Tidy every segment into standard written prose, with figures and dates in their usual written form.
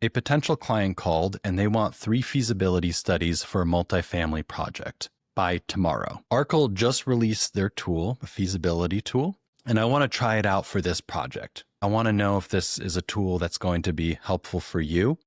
A potential client called and they want 3 feasibility studies for a multifamily project by tomorrow. Arcol just released their tool, a feasibility tool, and I want to try it out for this project. I want to know if this is a tool that's going to be helpful for you.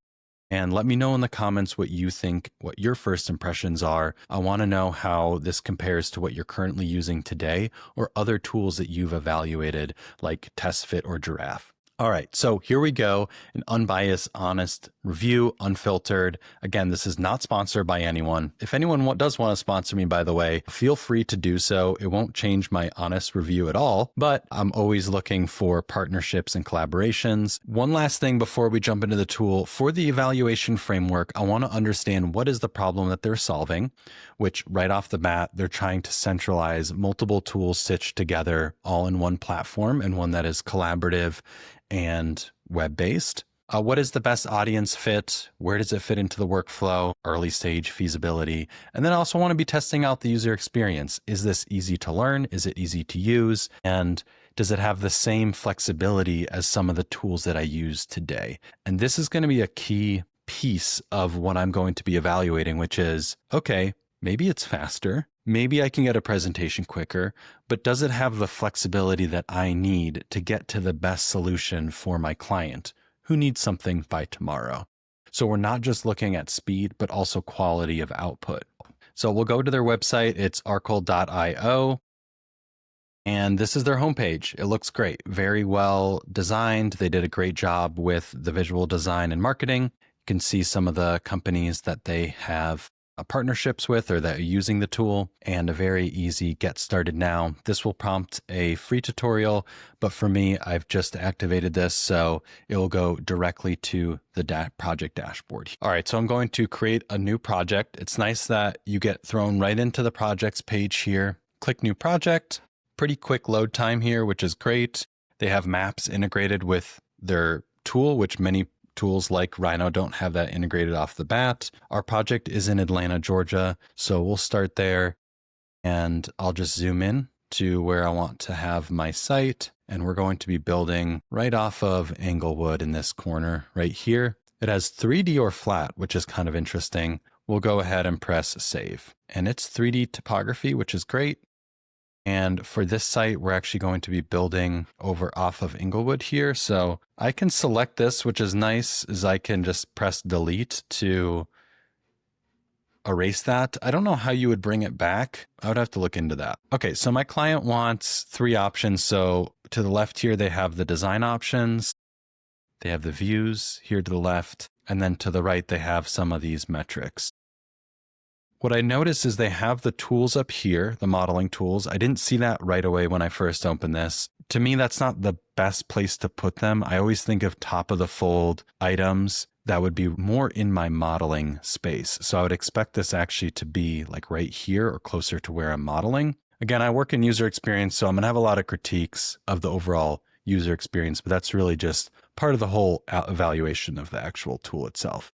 And let me know in the comments what you think, what your first impressions are. I want to know how this compares to what you're currently using today or other tools that you've evaluated like TestFit or Giraffe. All right, so here we go, an unbiased, honest review, unfiltered. Again, this is not sponsored by anyone. If anyone does want to sponsor me, by the way, feel free to do so. It won't change my honest review at all, but I'm always looking for partnerships and collaborations. One last thing before we jump into the tool, for the evaluation framework, I want to understand what is the problem that they're solving, which right off the bat, they're trying to centralize multiple tools stitched together all in one platform and one that is collaborative and web-based. What is the best audience fit? Where does it fit into the workflow? Early stage feasibility. And then I also want to be testing out the user experience. Is this easy to learn? Is it easy to use? And does it have the same flexibility as some of the tools that I use today? And this is going to be a key piece of what I'm going to be evaluating, which is, okay, maybe it's faster. Maybe I can get a presentation quicker, but does it have the flexibility that I need to get to the best solution for my client who needs something by tomorrow? So we're not just looking at speed, but also quality of output. So we'll go to their website. It's arcol.io. And this is their homepage. It looks great. Very well designed. They did a great job with the visual design and marketing. You can see some of the companies that they have partnerships with or that are using the tool, and a very easy get started now. This will prompt a free tutorial, but for me, I've just activated this, so it will go directly to the project dashboard. All right, so I'm going to create a new project. It's nice that you get thrown right into the projects page here. Click new project, pretty quick load time here, which is great. They have maps integrated with their tool, which many tools like Rhino don't have that integrated off the bat. Our project is in Atlanta, Georgia, so we'll start there and I'll just zoom in to where I want to have my site. And we're going to be building right off of Englewood in this corner right here. It has 3D or flat, which is kind of interesting. We'll go ahead and press save. And it's 3D topography, which is great. And for this site, we're actually going to be building over off of Englewood here. So I can select this, which is nice, is I can just press delete to erase that. I don't know how you would bring it back. I would have to look into that. Okay, so my client wants 3 options. So to the left here, they have the design options. They have the views here to the left. And then to the right, they have some of these metrics. What I noticed is they have the tools up here, the modeling tools. I didn't see that right away when I first opened this. To me, that's not the best place to put them. I always think of top of the fold items that would be more in my modeling space. So I would expect this actually to be like right here or closer to where I'm modeling. Again, I work in user experience, so I'm going to have a lot of critiques of the overall user experience, but that's really just part of the whole evaluation of the actual tool itself.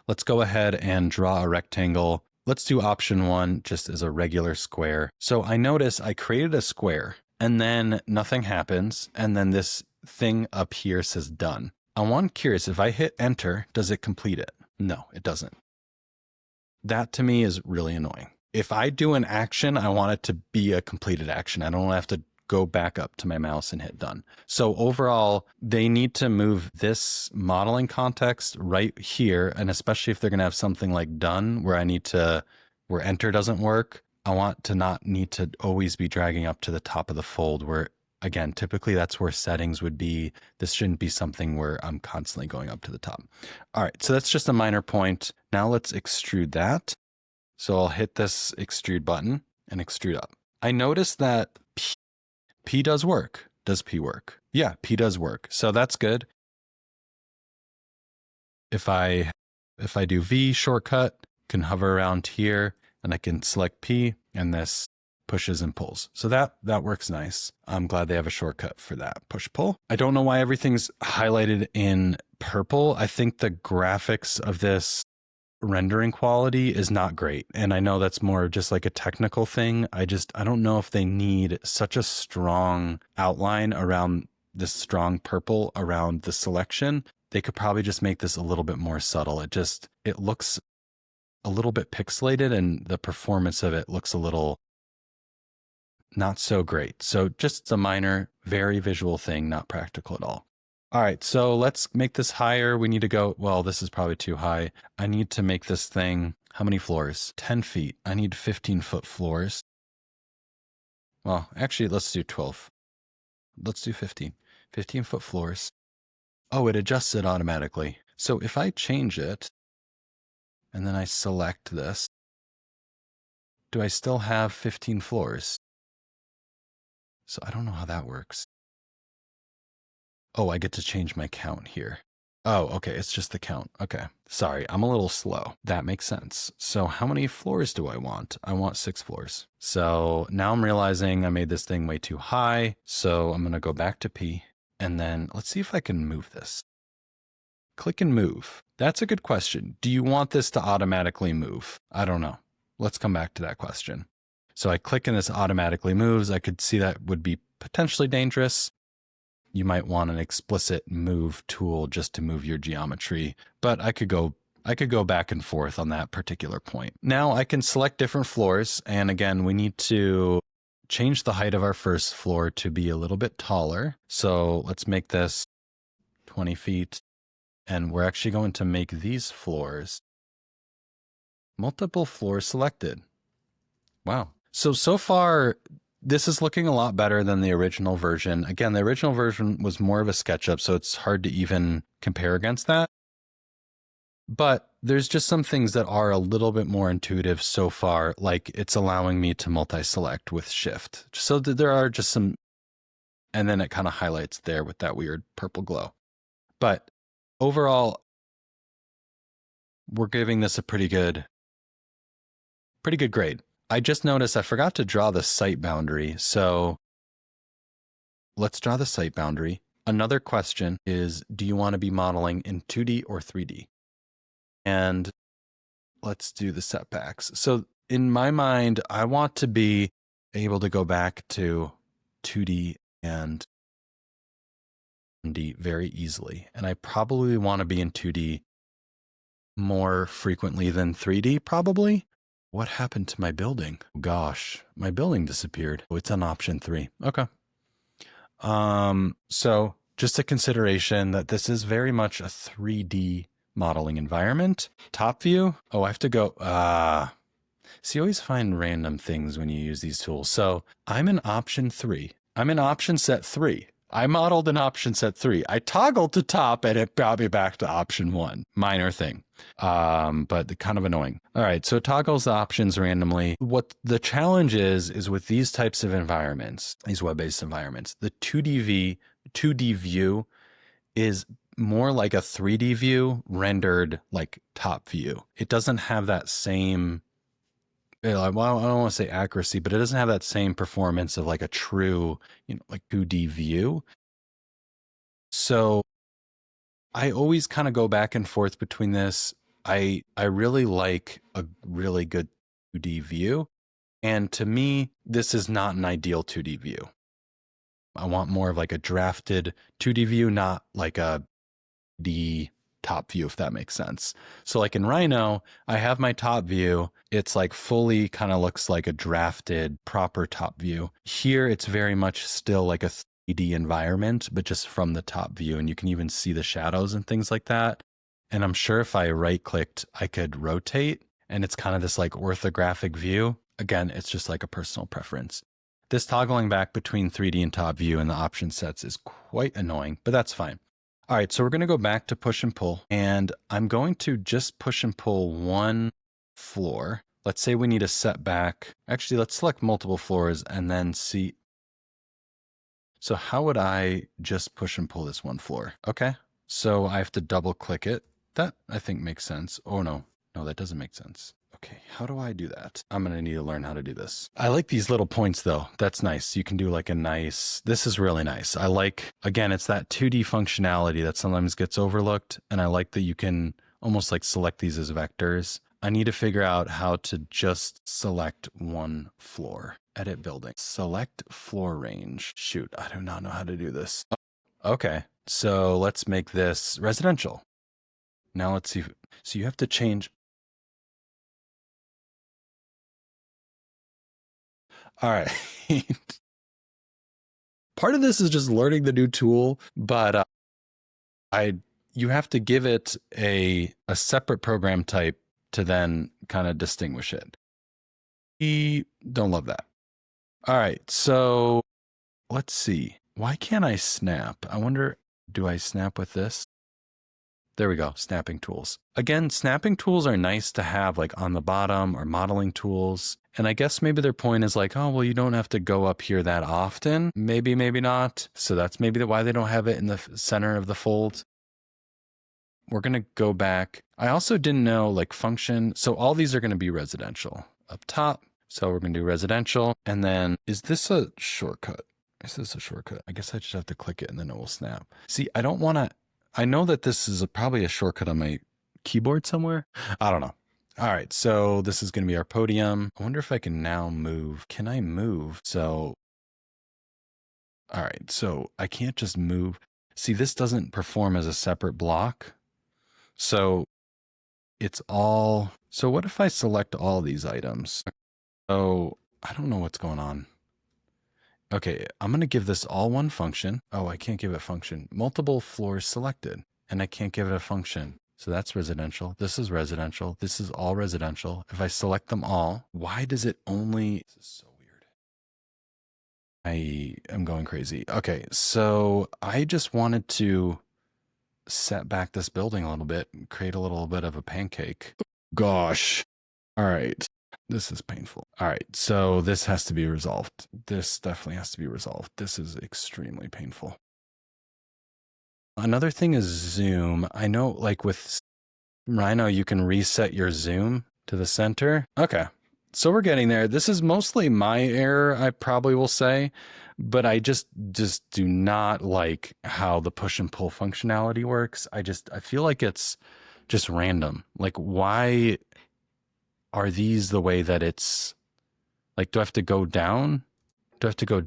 Let's go ahead and draw a rectangle. Let's do option 1 just as a regular square. So I notice I created a square and then nothing happens. And then this thing up here says done. I'm curious, if I hit enter, does it complete it? No, it doesn't. That to me is really annoying. If I do an action, I want it to be a completed action. I don't have to go back up to my mouse and hit done. So overall, they need to move this modeling context right here. And especially if they're going to have something like done where where enter doesn't work, I want to not need to always be dragging up to the top of the fold where, again, typically that's where settings would be. This shouldn't be something where I'm constantly going up to the top. All right, so that's just a minor point. Now let's extrude that. So I'll hit this extrude button and extrude up. I noticed that P does work. Does P work? Yeah, P does work. So that's good. If I do V shortcut, can hover around here and I can select P and this pushes and pulls. So that works nice. I'm glad they have a shortcut for that. Push pull. I don't know why everything's highlighted in purple. I think the graphics of this rendering quality is not great. And I know that's more just like a technical thing. I don't know if they need such a strong outline around this strong purple around the selection. they could probably just make this a little bit more subtle. It looks a little bit pixelated and the performance of it looks a little not so great. So just a minor, very visual thing, not practical at all. All right, so let's make this higher. We need to go, well, this is probably too high. I need to make this thing, how many floors? 10 feet. I need 15-foot floors. Well, actually, let's do 12. Let's do 15. 15-foot floors. Oh, it adjusts it automatically. So if I change it, and then I select this, do I still have 15 floors? So I don't know how that works. Oh, I get to change my count here. Oh, okay, it's just the count. Okay, sorry, I'm a little slow. That makes sense. So how many floors do I want? I want 6 floors. So now I'm realizing I made this thing way too high. So I'm gonna go back to P, and then let's see if I can move this. Click and move. That's a good question. Do you want this to automatically move? I don't know. Let's come back to that question. So I click and this automatically moves. I could see that would be potentially dangerous. You might want an explicit move tool just to move your geometry, but I could go back and forth on that particular point. Now I can select different floors. And again, we need to change the height of our first floor to be a little bit taller. So let's make this 20 feet. And we're actually going to make these floors multiple floors selected. Wow. So far, this is looking a lot better than the original version. Again, the original version was more of a SketchUp, so it's hard to even compare against that. But there's just some things that are a little bit more intuitive so far, like it's allowing me to multi-select with Shift. So there are just some, and then it kind of highlights there with that weird purple glow. But overall, we're giving this a pretty good grade. I just noticed I forgot to draw the site boundary. So let's draw the site boundary. Another question is, do you want to be modeling in 2D or 3D? And let's do the setbacks. So in my mind, I want to be able to go back to 2D and 3D very easily. And I probably want to be in 2D more frequently than 3D, probably. What happened to my building? Gosh, my building disappeared. Oh, it's on option 3. Okay. So just a consideration that this is very much a 3D modeling environment. Top view. Oh, I have to go. See, you always find random things when you use these tools. So I'm in option 3. I'm in option set 3. I modeled in option set 3. I toggled to top and it brought me back to option 1. Minor thing, but kind of annoying. All right, so it toggles the options randomly. What the challenge is with these types of environments, these web-based environments, the 2D view is more like a 3D view rendered like top view. It doesn't have that same, well, I don't want to say accuracy, but it doesn't have that same performance of like a true, like 2D view. So I always kind of go back and forth between this. I really like a really good 2D view. And to me, this is not an ideal 2D view. I want more of like a drafted 2D view, not like a D top view, if that makes sense. So like in Rhino, I have my top view. It's like fully kind of looks like a drafted proper top view. Here, it's very much still like a 3D environment, but just from the top view. And you can even see the shadows and things like that. And I'm sure if I right clicked, I could rotate and it's kind of this like orthographic view. Again, it's just like a personal preference. This toggling back between 3D and top view and the option sets is quite annoying, but that's fine. All right, so we're going to go back to push and pull, and I'm going to just push and pull one floor. Let's say we need a setback. Actually, let's select multiple floors and then see. So how would I just push and pull this one floor? Okay, so I have to double click it. That I think makes sense. Oh no, that doesn't make sense. Okay, how do I do that? I'm going to need to learn how to do this. I like these little points though. That's nice. You can do like a nice, this is really nice. I like, again, it's that 2D functionality that sometimes gets overlooked. And I like that you can almost like select these as vectors. I need to figure out how to just select one floor. Edit building. Select floor range. Shoot, I do not know how to do this. Okay, so let's make this residential. Now let's see. So you have to change. All right. Part of this is just learning the new tool, but I you have to give it a separate program type to then kind of distinguish it. We don't love that. All right, so let's see. Why can't I snap? I wonder, do I snap with this? There we go, snapping tools. Again, snapping tools are nice to have like on the bottom or modeling tools. And I guess maybe their point is like, oh, well, you don't have to go up here that often. Maybe, maybe not. So that's maybe why they don't have it in the center of the fold. We're going to go back. I also didn't know like function. So all these are going to be residential up top. So we're going to do residential. And then is this a shortcut? Is this a shortcut? I guess I just have to click it and then it will snap. See, I don't want to, I know that this is probably a shortcut on my keyboard somewhere. I don't know. All right. So this is going to be our podium. I wonder if I can now move. Can I move? So, all right. So I can't just move. See, this doesn't perform as a separate block. So it's all, so what if I select all these items? Oh, I don't know what's going on. Okay, I'm going to give this all one function. Oh, I can't give it function. Multiple floors selected, and I can't give it a function. So that's residential. This is residential. This is all residential. If I select them all, why does it only... This is so weird. I am going crazy. Okay, so I just wanted to set back this building a little bit, create a little bit of a pancake. Gosh. All right. This is painful. All right. So this has to be resolved. This definitely has to be resolved. This is extremely painful. Another thing is zoom. I know like with Rhino, you can reset your zoom to the center. Okay. So we're getting there. This is mostly my error, I probably will say, but I just do not like how the push and pull functionality works. I feel like it's just random. Like why are these the way that it's like, do I have to go down? Do I have to go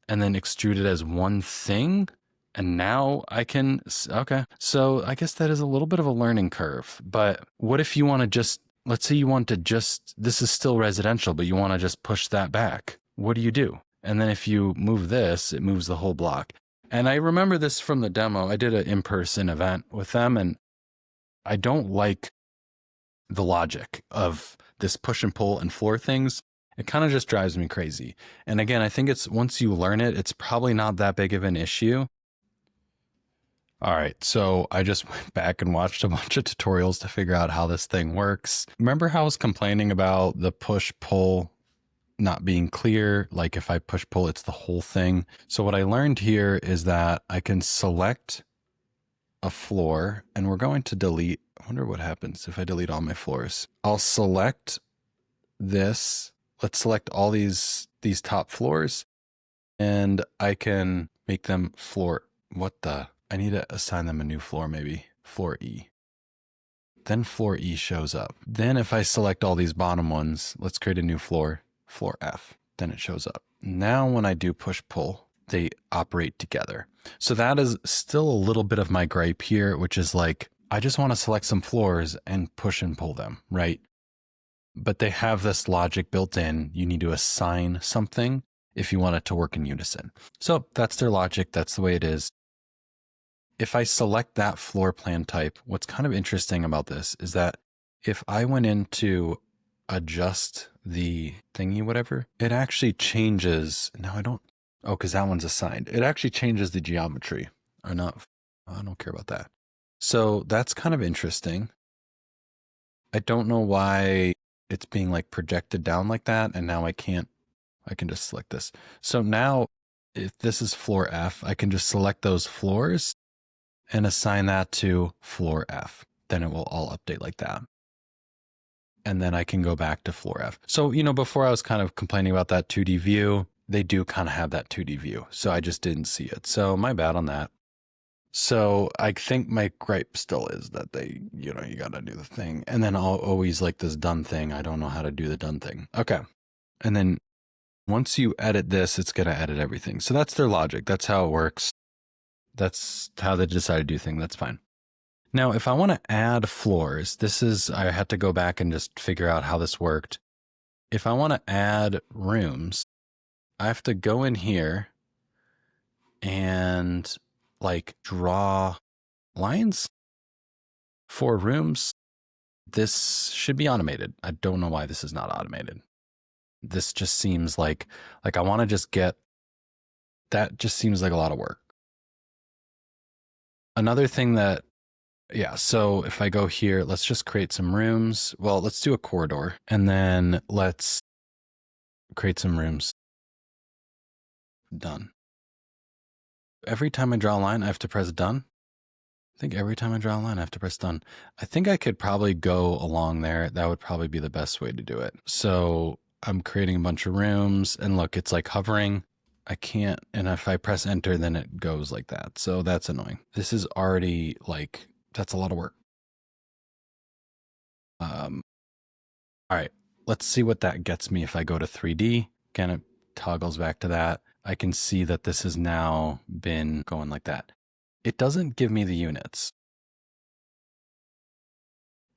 and then extrude it as one thing? And now I can, okay. So I guess that is a little bit of a learning curve, but what if you want to just, let's say you want to just, this is still residential, but you want to just push that back. What do you do? And then if you move this, it moves the whole block. And I remember this from the demo. I did an in-person event with them, and I don't like the logic of this push and pull and floor things. It kind of just drives me crazy. And again, I think it's once you learn it, it's probably not that big of an issue. All right, so I just went back and watched a bunch of tutorials to figure out how this thing works. Remember how I was complaining about the push pull not being clear? Like if I push pull, it's the whole thing. So what I learned here is that I can select a floor and we're going to delete. I wonder what happens if I delete all my floors. I'll select this. Let's select all these top floors and I can make them floor. What the? I need to assign them a new floor, maybe floor E. Then floor E shows up. Then if I select all these bottom ones, let's create a new floor, floor F. Then it shows up. Now when I do push pull, they operate together. So that is still a little bit of my gripe here, which is like, I just want to select some floors and push and pull them, right? But they have this logic built in. You need to assign something if you want it to work in unison. So that's their logic. That's the way it is. If I select that floor plan type, what's kind of interesting about this is that if I went in to adjust the thingy, whatever, it actually changes. Now I don't, oh, because that one's assigned. It actually changes the geometry or not. I don't care about that. So that's kind of interesting. I don't know why it's being like projected down like that. And now I can just select this. So now if this is floor F, I can just select those floors and assign that to floor F. Then it will all update like that. And then I can go back to floor F. So, you know, before I was kind of complaining about that 2D view, they do kind of have that 2D view. So I just didn't see it. So my bad on that. So I think my gripe still is that they, you know, you got to do the thing. And then I'll always like this done thing. I don't know how to do the done thing. Okay. And then once you edit this, it's going to edit everything. So that's their logic. That's how it works. That's how they decided to do things. That's fine. Now, if I want to add floors, I had to go back and just figure out how this worked. If I want to add rooms, I have to go in here and like draw lines for rooms. This should be automated. I don't know why this is not automated. This just seems like I want to just get, that just seems like a lot of work. Another thing that, yeah, so if I go here, let's just create some rooms. Well, let's do a corridor and then let's create some rooms. Done. Every time I draw a line, I have to press done. I think every time I draw a line, I have to press done. I think I could probably go along there. That would probably be the best way to do it. So I'm creating a bunch of rooms and look, it's like hovering. I can't, and if I press enter, then it goes like that. So that's annoying. This is already like, that's a lot of work. All right, let's see what that gets me if I go to 3D. Again, it toggles back to that. I can see that this has now been going like that. It doesn't give me the units.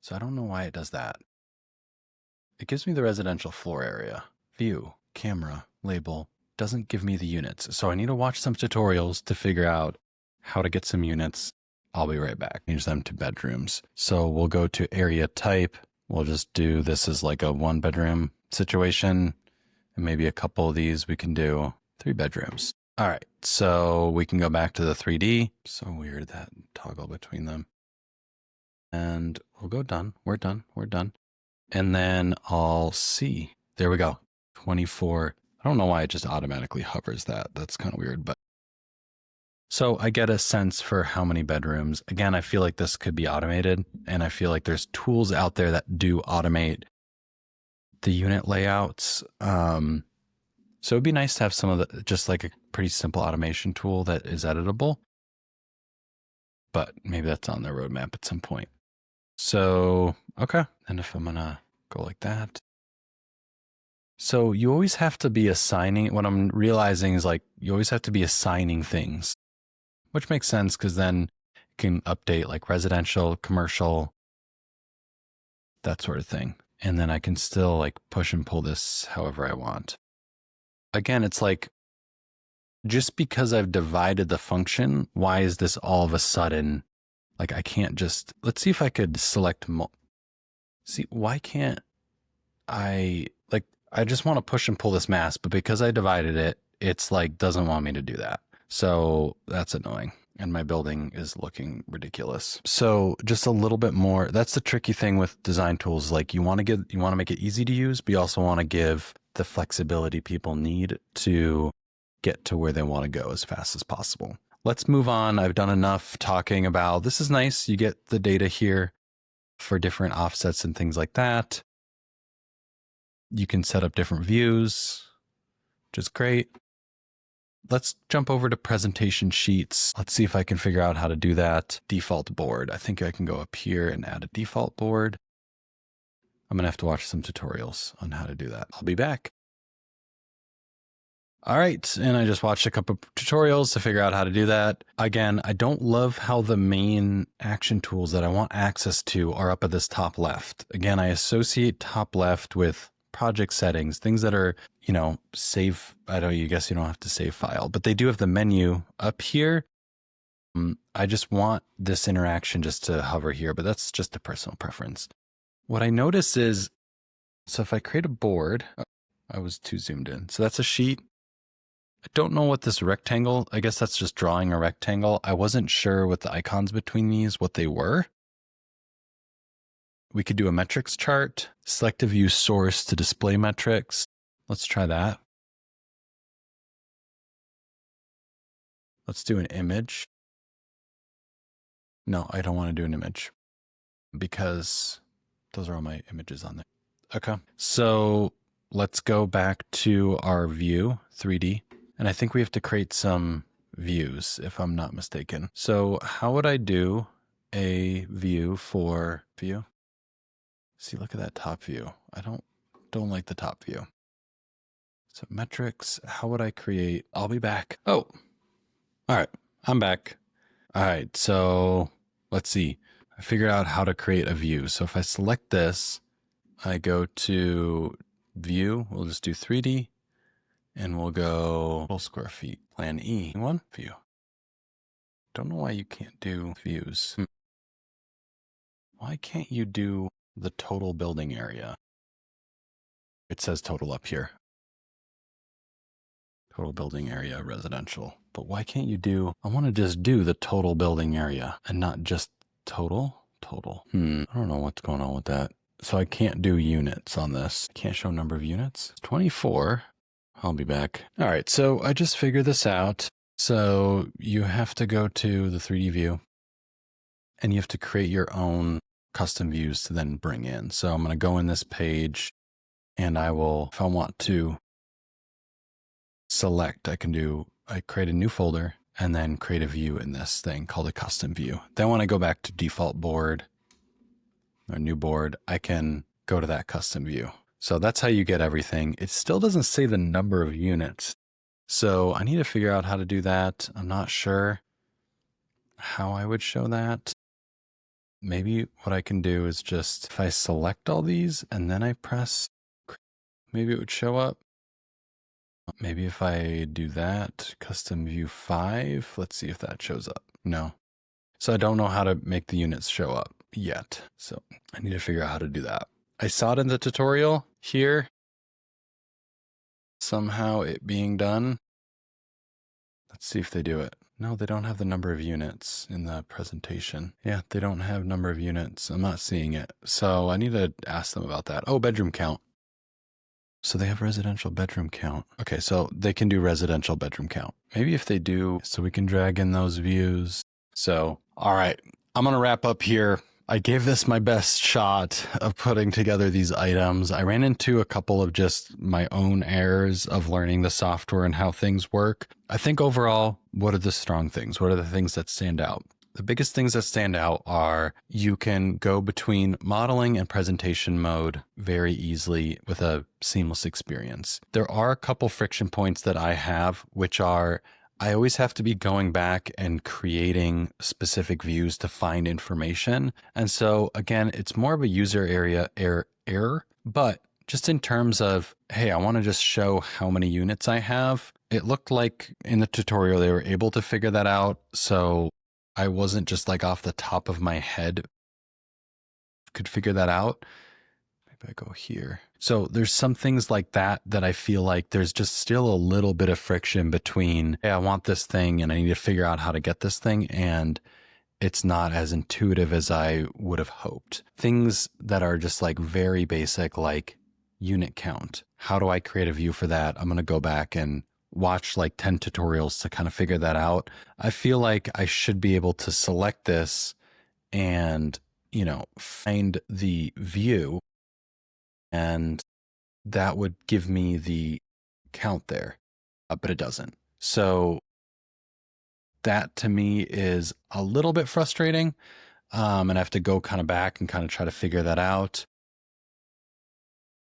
So I don't know why it does that. It gives me the residential floor area. View, camera, label, doesn't give me the units. So I need to watch some tutorials to figure out how to get some units. I'll be right back. Change them to bedrooms. So we'll go to area type. We'll just do this as like a 1-bedroom situation. And maybe a couple of these we can do 3 bedrooms. All right, so we can go back to the 3D. So weird that toggle between them. And we'll go done. We're done. We're done. And then I'll see. There we go. 24. I don't know why it just automatically hovers that. That's kind of weird, but. So I get a sense for how many bedrooms. Again, I feel like this could be automated, and I feel like there's tools out there that do automate the unit layouts. So it'd be nice to have some of the, just like a pretty simple automation tool that is editable, but maybe that's on their roadmap at some point. So, okay. And if I'm gonna go like that. So you always have to be assigning, what I'm realizing is like, you always have to be assigning things, which makes sense because then you can update like residential, commercial, that sort of thing. And then I can still like push and pull this however I want. Again, it's like, just because I've divided the function, why is this all of a sudden, like I can't just, let's see if I could select, see, why can't I, like, I just want to push and pull this mask, but because I divided it, it's like, doesn't want me to do that. So that's annoying. And my building is looking ridiculous. So just a little bit more, that's the tricky thing with design tools. Like you want to make it easy to use, but you also want to give the flexibility people need to get to where they want to go as fast as possible. Let's move on. I've done enough talking about, this is nice. You get the data here for different offsets and things like that. You can set up different views, which is great. Let's jump over to presentation sheets. Let's see if I can figure out how to do that. Default board. I think I can go up here and add a default board. I'm going to have to watch some tutorials on how to do that. I'll be back. All right, and I just watched a couple of tutorials to figure out how to do that. Again, I don't love how the main action tools that I want access to are up at this top left. Again, I associate top left with project settings, things that are, you know, save. I guess you don't have to save file, but they do have the menu up here. I just want this interaction just to hover here, but that's just a personal preference. What I notice is, so if I create a board, I was too zoomed in. So that's a sheet. I don't know what this rectangle, I guess that's just drawing a rectangle. I wasn't sure with the icons between these, what they were. We could do a metrics chart, select a view source to display metrics. Let's try that. Let's do an image. No, I don't want to do an image because those are all my images on there. Okay, so let's go back to our view, 3D. And I think we have to create some views, if I'm not mistaken. So how would I do a view for view? See, look at that top view. I don't like the top view. So metrics, how would I create? I'll be back. Oh, all right, I'm back. All right, so let's see. I figured out how to create a view. So if I select this, I go to view, we'll just do 3D, and we'll go full square feet, plan E, one view. Don't know why you can't do views. Why can't you do the total building area? It says total up here. Total building area residential. But why can't you do, I want to just do the total building area and not just total. I don't know what's going on with that. So I can't do units on this. Can't show number of units. 24. I'll be back. All right, so I just figured this out. So you have to go to the 3D view and you have to create your own custom views to then bring in. So I'm going to go in this page and I will, if I want to select, I create a new folder and then create a view in this thing called a custom view. Then when I go back to default board or new board, I can go to that custom view. So that's how you get everything. It still doesn't say the number of units. So I need to figure out how to do that. I'm not sure how I would show that. Maybe what I can do is just, if I select all these and then I press, maybe it would show up. Maybe if I do that, custom view 5, let's see if that shows up. No. So I don't know how to make the units show up yet. So I need to figure out how to do that. I saw it in the tutorial here. Somehow it being done. Let's see if they do it. No, they don't have the number of units in the presentation. Yeah, they don't have number of units. I'm not seeing it. So I need to ask them about that. Oh, bedroom count. So they have residential bedroom count. Okay, so they can do residential bedroom count. Maybe if they do, so we can drag in those views. So, all right, I'm going to wrap up here. I gave this my best shot of putting together these items. I ran into a couple of just my own errors of learning the software and how things work. I think overall, what are the strong things? What are the things that stand out? The biggest things that stand out are you can go between modeling and presentation mode very easily with a seamless experience. There are a couple friction points that I have, which are I always have to be going back and creating specific views to find information. And so again, it's more of a user area error, but just in terms of, hey, I want to just show how many units I have. It looked like in the tutorial, they were able to figure that out. So I wasn't just like off the top of my head could figure that out. Maybe I go here. So there's some things like that that I feel like there's just still a little bit of friction between, hey, I want this thing and I need to figure out how to get this thing. And it's not as intuitive as I would have hoped. Things that are just like very basic, like unit count. How do I create a view for that? I'm going to go back and watch like 10 tutorials to kind of figure that out. I feel like I should be able to select this and, find the view, and that would give me the count there, but it doesn't. So that to me is a little bit frustrating. And I have to go kind of back and kind of try to figure that out.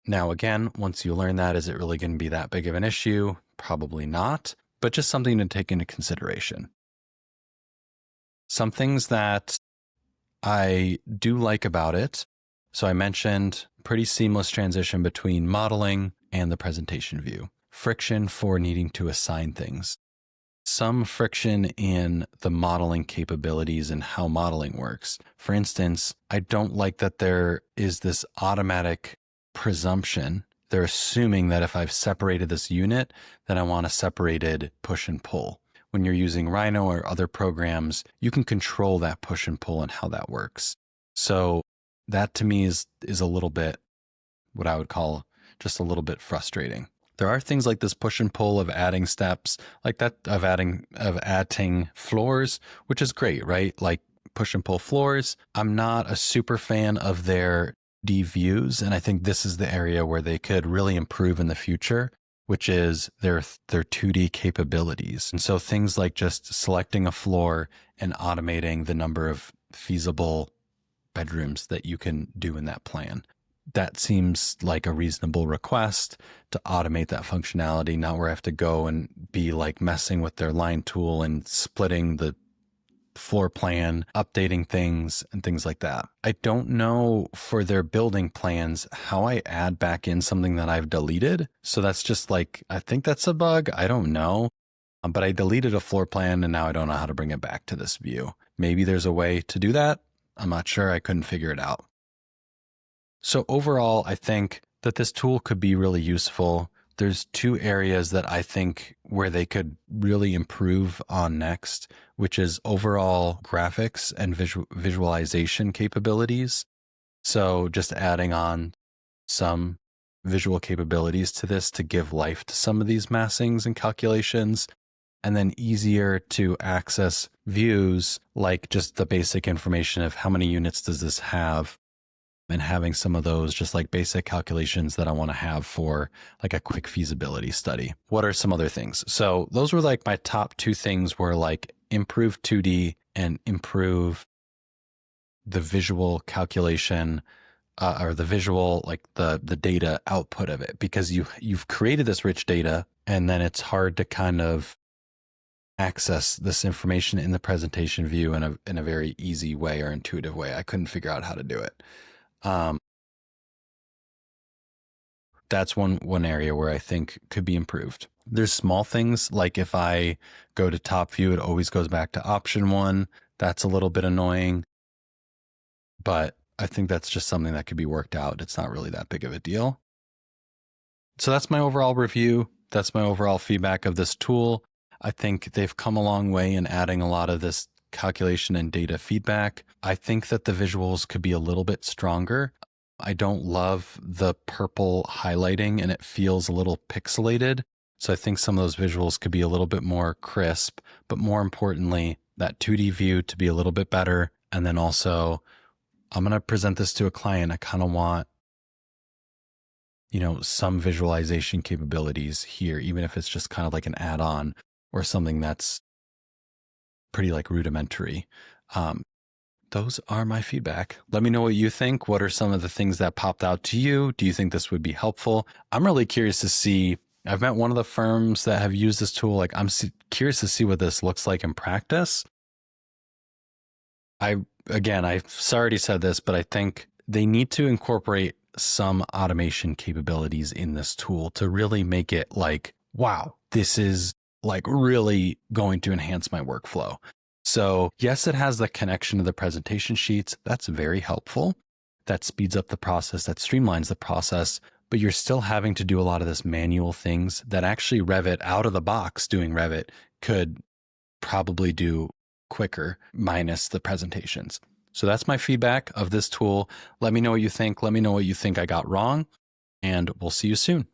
Now, again, once you learn that, is it really going to be that big of an issue? Probably not, but just something to take into consideration. Some things that I do like about it. So I mentioned pretty seamless transition between modeling and the presentation view. Friction for needing to assign things. Some friction in the modeling capabilities and how modeling works. For instance, I don't like that there is this automatic presumption. They're assuming that if I've separated this unit, then I want a separated push and pull. When you're using Rhino or other programs, you can control that push and pull and how that works. So that to me is a little bit what I would call just a little bit frustrating. There are things like this push and pull of adding steps, like that of adding floors, which is great, right? Like push and pull floors. I'm not a super fan of their D views, and I think this is the area where they could really improve in the future, which is their 2D capabilities. And so things like just selecting a floor and automating the number of feasible bedrooms that you can do in that plan. That seems like a reasonable request to automate that functionality, not where I have to go and be like messing with their line tool and splitting the floor plan, updating things and things like that. I don't know for their building plans how I add back in something that I've deleted. So that's just like, I think that's a bug. I don't know. But I deleted a floor plan and now I don't know how to bring it back to this view. Maybe there's a way to do that. I'm not sure. I couldn't figure it out. So overall, I think that this tool could be really useful. There's two areas that I think where they could really improve on next, which is overall graphics and visualization capabilities. So just adding on some visual capabilities to this to give life to some of these massings and calculations, and then easier to access views like just the basic information of how many units does this have, and having some of those just like basic calculations that I want to have for like a quick feasibility study. What are some other things? So those were like my top two things were like improve 2D and improve the visual calculation or the visual, like the data output of it, because you've created this rich data and then it's hard to kind of access this information in the presentation view in a very easy way or intuitive way. I couldn't figure out how to do it. That's one area where I think could be improved. There's small things like if I go to top view, it always goes back to option one. That's a little bit annoying, but I think that's just something that could be worked out. It's not really that big of a deal. So that's my overall review. That's my overall feedback of this tool. I think they've come a long way in adding a lot of this calculation and data feedback. I think that the visuals could be a little bit stronger. I don't love the purple highlighting and it feels a little pixelated. So I think some of those visuals could be a little bit more crisp, but more importantly, that 2D view to be a little bit better. And then also, I'm going to present this to a client. I kind of want, some visualization capabilities here, even if it's just kind of like an add-on or something that's pretty like rudimentary. Those are my feedback. Let me know what you think. What are some of the things that popped out to you? Do you think this would be helpful? I'm really curious to see. I've met one of the firms that have used this tool. Like I'm curious to see what this looks like in practice. I've already said this, but I think they need to incorporate some automation capabilities in this tool to really make it like, wow, this is like really going to enhance my workflow. So yes, it has the connection to the presentation sheets. That's very helpful. That speeds up the process, that streamlines the process, but you're still having to do a lot of this manual things that actually Revit out of the box doing Revit could probably do quicker minus the presentations. So that's my feedback of this tool. Let me know what you think. Let me know what you think I got wrong, and we'll see you soon.